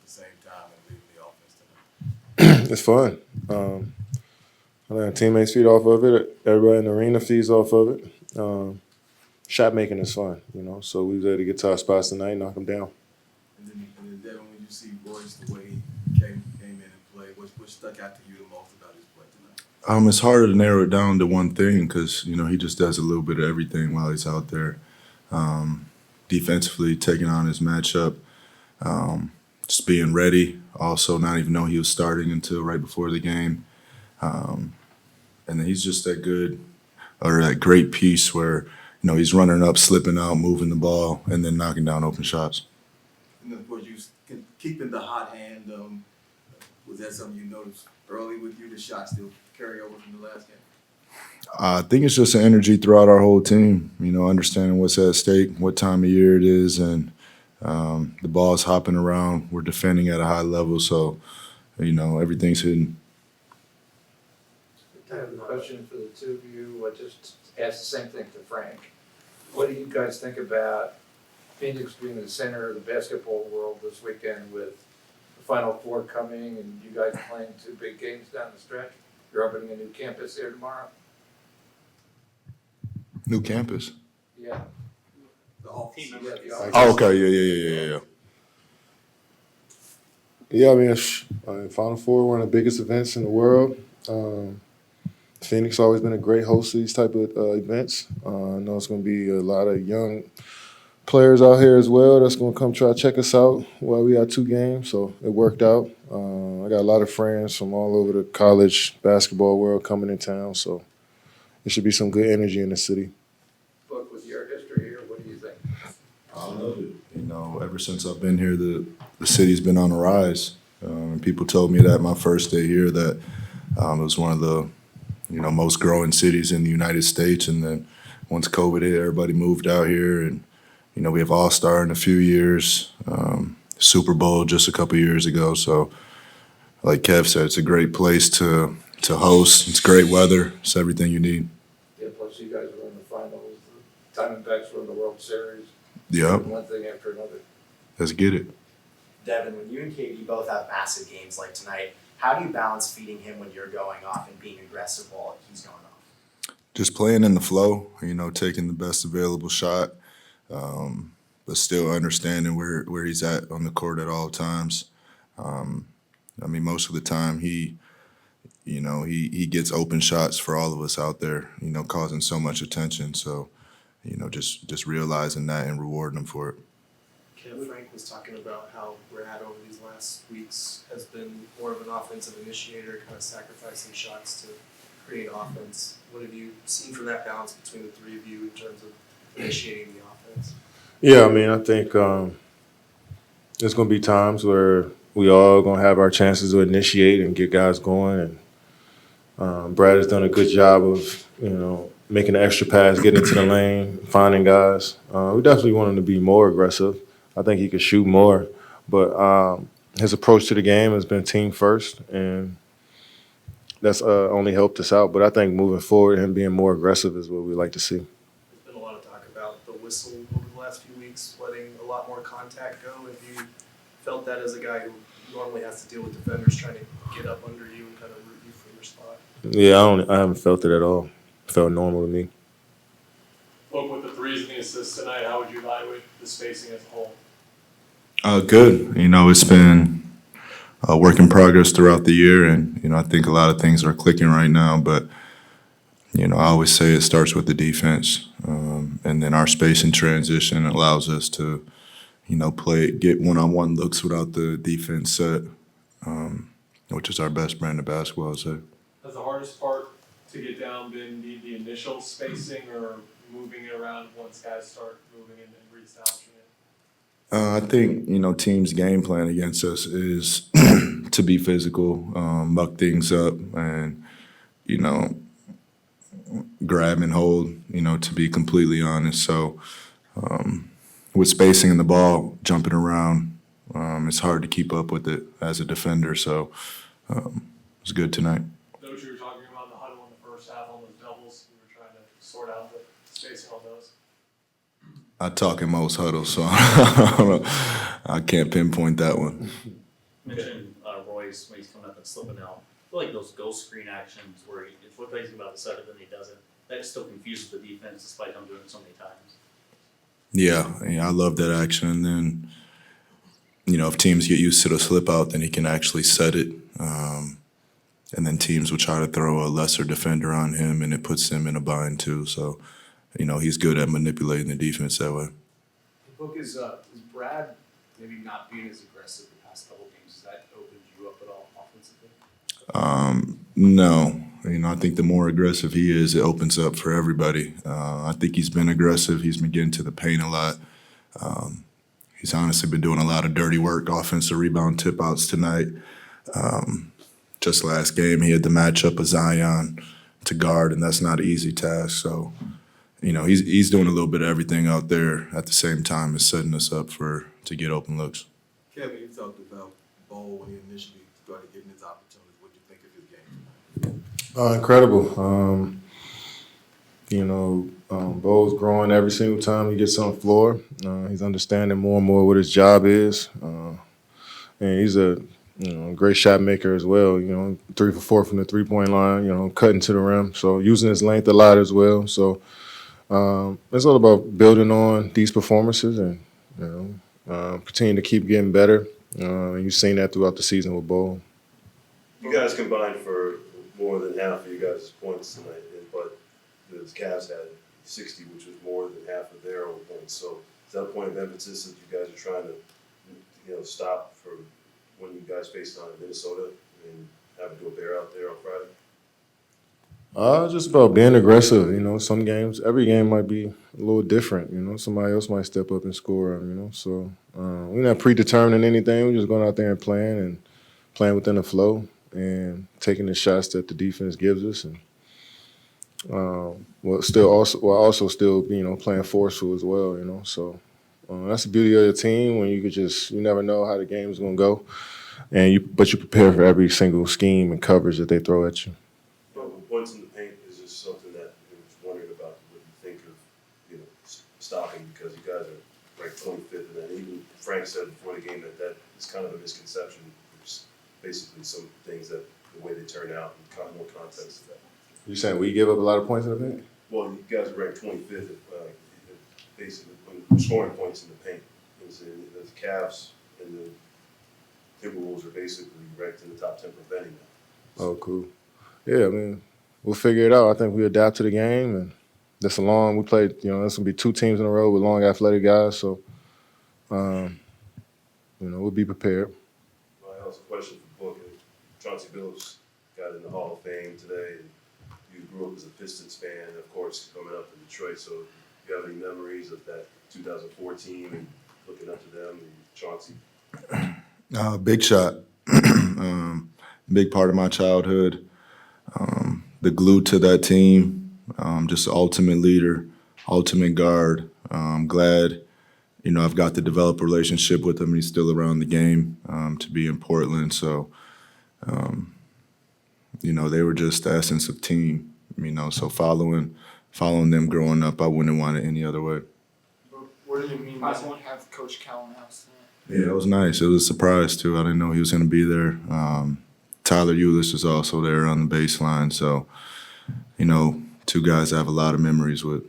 the same time and leading the offense tonight? It's fun. I let teammates feed off of it. Everybody in the arena feeds off of it. Shot making is fun, So we was able to get to our spots tonight, knock them down. And then Devin, when you see Royce, the way he came in and played, what stuck out to you the most about his play tonight? It's harder to narrow it down to one thing because he just does a little bit of everything while he's out there. Defensively, taking on his matchup, just being ready. Also, not even know he was starting until right before the game. And then he's just that great piece where he's running up, slipping out, moving the ball, and then knocking down open shots. And then, of course, you keeping the hot hand. Was that something you noticed early with you? The shot still carry over from the last game? I think it's just an energy throughout our whole team, understanding what's at stake, what time of year it is, and the ball's hopping around. We're defending at a high level, so, everything's hidden. I have a question for the two of you. I just asked the same thing to Frank. What do you guys think about Phoenix being the center of the basketball world this weekend with the Final Four coming and you guys playing two big games down the stretch? You're opening a new campus here tomorrow? New campus? Yeah. The office. Yeah, the office. Oh, okay. Yeah. Yeah, Final Four, one of the biggest events in the world. Phoenix always been a great host of these type of events. I know it's going to be a lot of young players out here as well that's going to come try to check us out while we got two games, so it worked out. I got a lot of friends from all over the college basketball world coming in town, so there should be some good energy in the city. Book, with your history here, what do you think? I love it. Ever since I've been here, the city's been on the rise. And people told me that my first day here that it was one of the most growing cities in the United States. And then once COVID hit, everybody moved out here, and we have All-Star in a few years, Super Bowl just a couple years ago. So, like Kev said, it's a great place to host. It's great weather. It's everything you need. Yeah, plus you guys were in the finals. The Diamondbacks were in the World Series. Yep. One thing after another. Let's get it. Devin, when you and KD both have massive games like tonight, how do you balance feeding him when you're going off and being aggressive while he's going off? Just playing in the flow, taking the best available shot, but still understanding where he's at on the court at all times. Most of the time he gets open shots for all of us out there, causing so much attention. So, just realizing that and rewarding him for it. Frank was talking about how Brad over these last weeks has been more of an offensive initiator, kind of sacrificing shots to create offense. What have you seen from that balance between the three of you in terms of initiating the offense? Yeah, I think there's going to be times where we all going to have our chances to initiate and get guys going. And Brad has done a good job of, making an extra pass, getting into the lane, finding guys. We definitely want him to be more aggressive. I think he could shoot more. But his approach to the game has been team first, and that's only helped us out. But I think moving forward, him being more aggressive is what we like to see. There's been a lot of talk about the whistle over the last few weeks, letting a lot more contact go. Have you felt that as a guy who normally has to deal with defenders trying to get up under you and kind of root you for your spot? Yeah, I haven't felt it at all. It felt normal to me. Look, with the threes and the assists tonight, how would you evaluate the spacing as a whole? Good. It's been a work in progress throughout the year, and I think a lot of things are clicking right now. But I always say it starts with the defense, and then our space and transition allows us to, get one-on-one looks without the defense set, which is our best brand of basketball, I'd say. Has the hardest part to get down been the initial spacing, or moving it around once guys start moving and reestablishing it? I think, teams' game plan against us is to be physical, muck things up, and, grab and hold, to be completely honest. So with spacing in the ball, jumping around, it's hard to keep up with it as a defender. So it's good tonight. Those you were talking about in the huddle in the first half, on those doubles, we were trying to sort out the spacing on those. I talk in most huddles, so I can't pinpoint that one. mentioned Royce when he's coming up and slipping out. I feel like those ghost screen actions where it looks like he's about to set it, then he doesn't. That still confuses the defense despite him doing it so many times. Yeah, I love that action. And then, if teams get used to the slip out, then he can actually set it. And then teams will try to throw a lesser defender on him, and it puts him in a bind too. So, he's good at manipulating the defense that way. The book is Brad maybe not being as aggressive the past couple games. Has that opened you up at all offensively? No. I think the more aggressive he is, it opens up for everybody. I think he's been aggressive. He's been getting to the paint a lot. He's honestly been doing a lot of dirty work, offensive rebound tip-outs tonight. Just last game, he had the matchup of Zion to guard, and that's not an easy task. So, he's doing a little bit of everything out there at the same time as setting us up to get open looks. Kevin, you talked about Bol when he initially started getting his opportunities. What do you think of his game? Incredible. Bol's growing every single time he gets on the floor. He's understanding more and more what his job is. And he's a great shot maker as well. 3 for 4 from the 3-point line, cutting to the rim. So using his length a lot as well. So it's all about building on these performances and, continue to keep getting better. And you've seen that throughout the season with Bol. You guys combined for more than half of you guys' points tonight, but the Cavs had 60, which was more than half of their own points. So is that a point of emphasis that you guys are trying to, stop for when you guys faced on Minnesota and having to bear out there on Friday? Just about being aggressive. Some games, every game might be a little different. Somebody else might step up and score. So we're not predetermining anything. We're just going out there and playing within the flow and taking the shots that the defense gives us, and also still playing forceful as well. So that's the beauty of the team when you never know how the game's gonna go, but you prepare for every single scheme and coverage that they throw at you. Points in the paint is just something that I was wondering about what you think of, stopping, because you guys are ranked 25th, and then even Frank said before the game that is kind of a misconception. There's basically some things that the way they turn out and kind of more context to that. You saying we give up a lot of points in the paint? Well, you guys are ranked 25th, basically when scoring points in the paint. The Cavs and the Timberwolves are basically ranked in the top 10 preventing that. Oh, cool. Yeah, we'll figure it out. I think we adapt to the game, and we played, that's going to be 2 teams in a row with long athletic guys, so, we'll be prepared. I also question for Booker. Chauncey Billups got in the Hall of Fame today, and you grew up as a Pistons fan, of course, coming up in Detroit, so do you have any memories of that 2014 and looking up to them and Chauncey? Big shot. Big part of my childhood. The glue to that team, just ultimate leader, ultimate guard. I'm glad, I've got to develop a relationship with him. He's still around the game to be in Portland. So, they were just the essence of team, so following them growing up, I wouldn't want it any other way. What do you mean by have Coach Cal in the house tonight? Yeah, it was nice. It was a surprise, too. I didn't know he was going to be there. Tyler Ulis is also there on the baseline. So, 2 guys I have a lot of memories with.